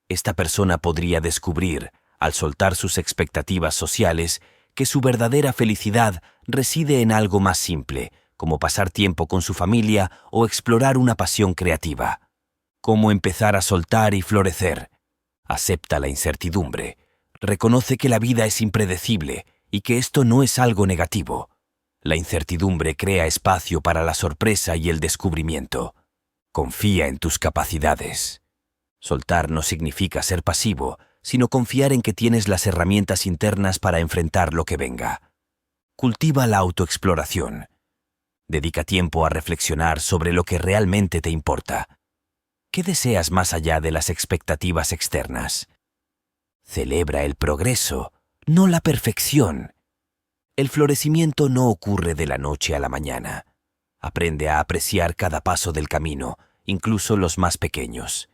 Esta persona podría descubrir, al soltar sus expectativas sociales, que su verdadera felicidad reside en algo más simple, como pasar tiempo con su familia o explorar una pasión creativa. ¿Cómo empezar a soltar y florecer? Acepta la incertidumbre. Reconoce que la vida es impredecible y que esto no es algo negativo. La incertidumbre crea espacio para la sorpresa y el descubrimiento. Confía en tus capacidades. Soltar no significa ser pasivo, sino confiar en que tienes las herramientas internas para enfrentar lo que venga. Cultiva la autoexploración. Dedica tiempo a reflexionar sobre lo que realmente te importa. ¿Qué deseas más allá de las expectativas externas? Celebra el progreso, no la perfección. El florecimiento no ocurre de la noche a la mañana. Aprende a apreciar cada paso del camino, incluso los más pequeños.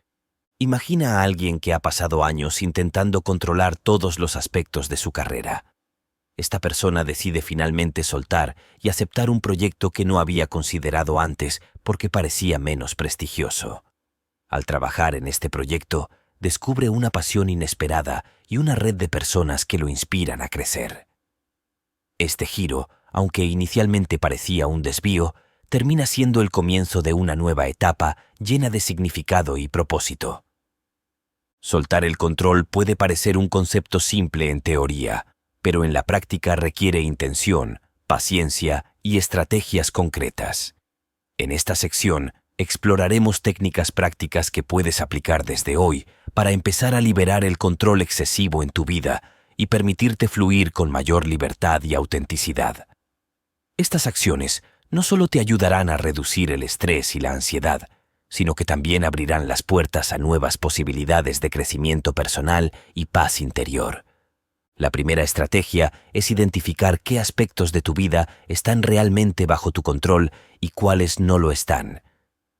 Imagina a alguien que ha pasado años intentando controlar todos los aspectos de su carrera. Esta persona decide finalmente soltar y aceptar un proyecto que no había considerado antes porque parecía menos prestigioso. Al trabajar en este proyecto, descubre una pasión inesperada y una red de personas que lo inspiran a crecer. Este giro, aunque inicialmente parecía un desvío, termina siendo el comienzo de una nueva etapa llena de significado y propósito. Soltar el control puede parecer un concepto simple en teoría, pero en la práctica requiere intención, paciencia y estrategias concretas. En esta sección, exploraremos técnicas prácticas que puedes aplicar desde hoy para empezar a liberar el control excesivo en tu vida y permitirte fluir con mayor libertad y autenticidad. Estas acciones no solo te ayudarán a reducir el estrés y la ansiedad, sino que también abrirán las puertas a nuevas posibilidades de crecimiento personal y paz interior. La primera estrategia es identificar qué aspectos de tu vida están realmente bajo tu control y cuáles no lo están.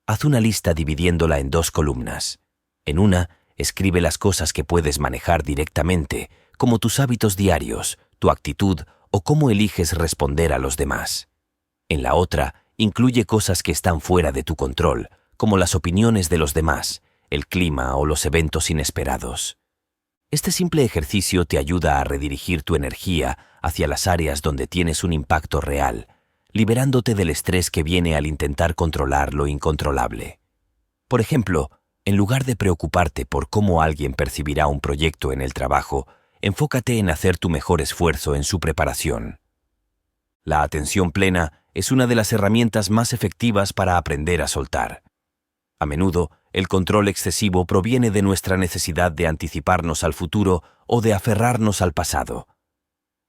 Haz una lista dividiéndola en 2 columnas. En una, escribe las cosas que puedes manejar directamente, como tus hábitos diarios, tu actitud o cómo eliges responder a los demás. En la otra, incluye cosas que están fuera de tu control, como las opiniones de los demás, el clima o los eventos inesperados. Este simple ejercicio te ayuda a redirigir tu energía hacia las áreas donde tienes un impacto real, liberándote del estrés que viene al intentar controlar lo incontrolable. Por ejemplo, en lugar de preocuparte por cómo alguien percibirá un proyecto en el trabajo, enfócate en hacer tu mejor esfuerzo en su preparación. La atención plena es una de las herramientas más efectivas para aprender a soltar. A menudo, el control excesivo proviene de nuestra necesidad de anticiparnos al futuro o de aferrarnos al pasado.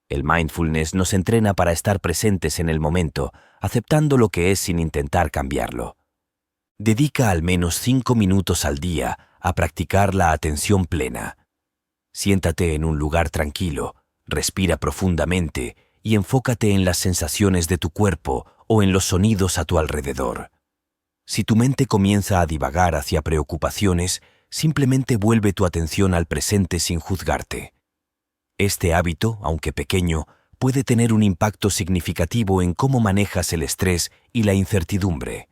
El mindfulness nos entrena para estar presentes en el momento, aceptando lo que es sin intentar cambiarlo. Dedica al menos 5 minutos al día a practicar la atención plena. Siéntate en un lugar tranquilo, respira profundamente y enfócate en las sensaciones de tu cuerpo o en los sonidos a tu alrededor. Si tu mente comienza a divagar hacia preocupaciones, simplemente vuelve tu atención al presente sin juzgarte. Este hábito, aunque pequeño, puede tener un impacto significativo en cómo manejas el estrés y la incertidumbre.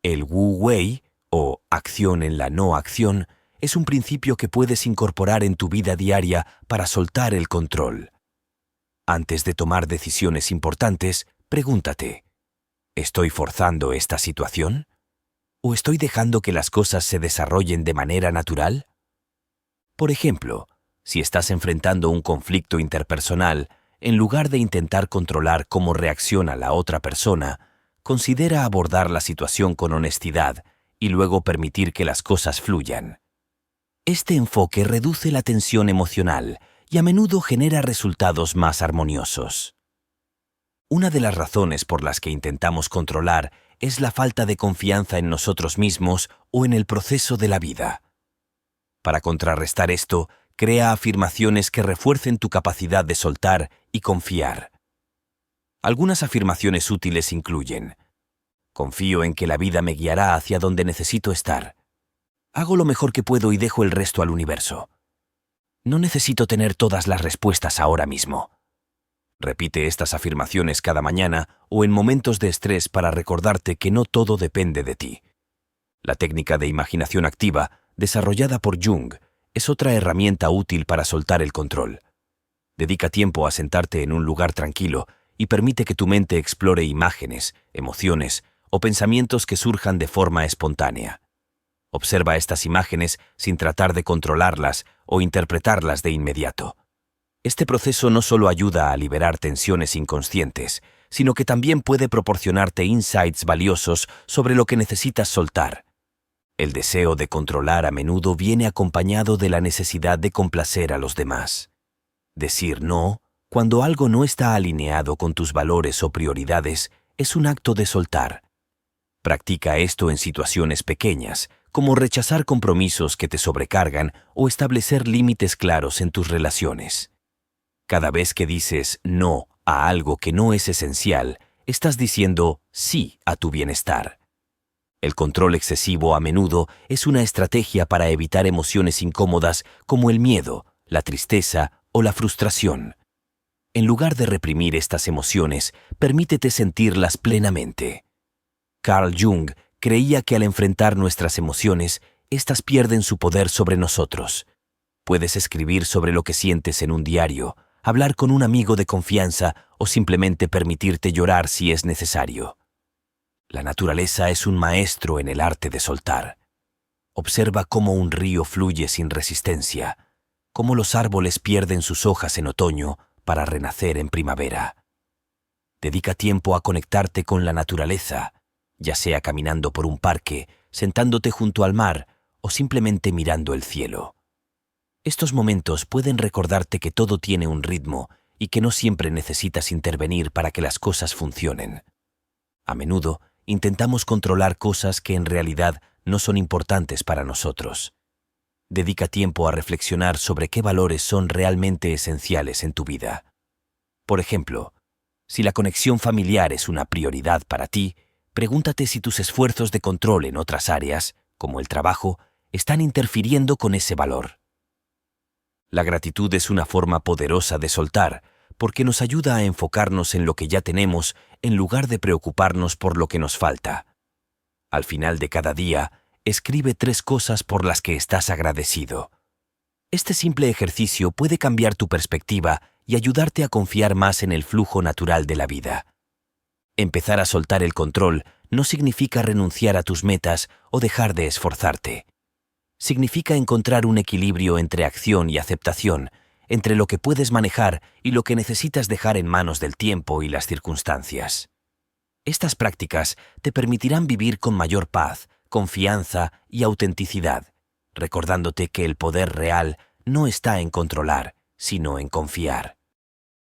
El Wu Wei, o acción en la no acción, es un principio que puedes incorporar en tu vida diaria para soltar el control. Antes de tomar decisiones importantes, pregúntate: ¿estoy forzando esta situación? ¿O estoy dejando que las cosas se desarrollen de manera natural? Por ejemplo, Si estás enfrentando un conflicto interpersonal, en lugar de intentar controlar cómo reacciona la otra persona, considera abordar la situación con honestidad y luego permitir que las cosas fluyan. Este enfoque reduce la tensión emocional y a menudo genera resultados más armoniosos. Una de las razones por las que intentamos controlar es la falta de confianza en nosotros mismos o en el proceso de la vida. Para contrarrestar esto, crea afirmaciones que refuercen tu capacidad de soltar y confiar. Algunas afirmaciones útiles incluyen: confío en que la vida me guiará hacia donde necesito estar. Hago lo mejor que puedo y dejo el resto al universo. No necesito tener todas las respuestas ahora mismo. Repite estas afirmaciones cada mañana o en momentos de estrés para recordarte que no todo depende de ti. La técnica de imaginación activa, desarrollada por Jung, es otra herramienta útil para soltar el control. Dedica tiempo a sentarte en un lugar tranquilo y permite que tu mente explore imágenes, emociones o pensamientos que surjan de forma espontánea. Observa estas imágenes sin tratar de controlarlas o interpretarlas de inmediato. Este proceso no solo ayuda a liberar tensiones inconscientes, sino que también puede proporcionarte insights valiosos sobre lo que necesitas soltar. El deseo de controlar a menudo viene acompañado de la necesidad de complacer a los demás. Decir no, cuando algo no está alineado con tus valores o prioridades, es un acto de soltar. Practica esto en situaciones pequeñas, como rechazar compromisos que te sobrecargan o establecer límites claros en tus relaciones. Cada vez que dices no a algo que no es esencial, estás diciendo sí a tu bienestar. El control excesivo a menudo es una estrategia para evitar emociones incómodas como el miedo, la tristeza o la frustración. En lugar de reprimir estas emociones, permítete sentirlas plenamente. Carl Jung creía que al enfrentar nuestras emociones, éstas pierden su poder sobre nosotros. Puedes escribir sobre lo que sientes en un diario, hablar con un amigo de confianza o simplemente permitirte llorar si es necesario. La naturaleza es un maestro en el arte de soltar. Observa cómo un río fluye sin resistencia, cómo los árboles pierden sus hojas en otoño para renacer en primavera. Dedica tiempo a conectarte con la naturaleza, ya sea caminando por un parque, sentándote junto al mar o simplemente mirando el cielo. Estos momentos pueden recordarte que todo tiene un ritmo y que no siempre necesitas intervenir para que las cosas funcionen. A menudo, intentamos controlar cosas que en realidad no son importantes para nosotros. Dedica tiempo a reflexionar sobre qué valores son realmente esenciales en tu vida. Por ejemplo, si la conexión familiar es una prioridad para ti, pregúntate si tus esfuerzos de control en otras áreas, como el trabajo, están interfiriendo con ese valor. La gratitud es una forma poderosa de soltar, porque nos ayuda a enfocarnos en lo que ya tenemos en lugar de preocuparnos por lo que nos falta. Al final de cada día, escribe 3 cosas por las que estás agradecido. Este simple ejercicio puede cambiar tu perspectiva y ayudarte a confiar más en el flujo natural de la vida. Empezar a soltar el control no significa renunciar a tus metas o dejar de esforzarte. Significa encontrar un equilibrio entre acción y aceptación, entre lo que puedes manejar y lo que necesitas dejar en manos del tiempo y las circunstancias. Estas prácticas te permitirán vivir con mayor paz, confianza y autenticidad, recordándote que el poder real no está en controlar, sino en confiar.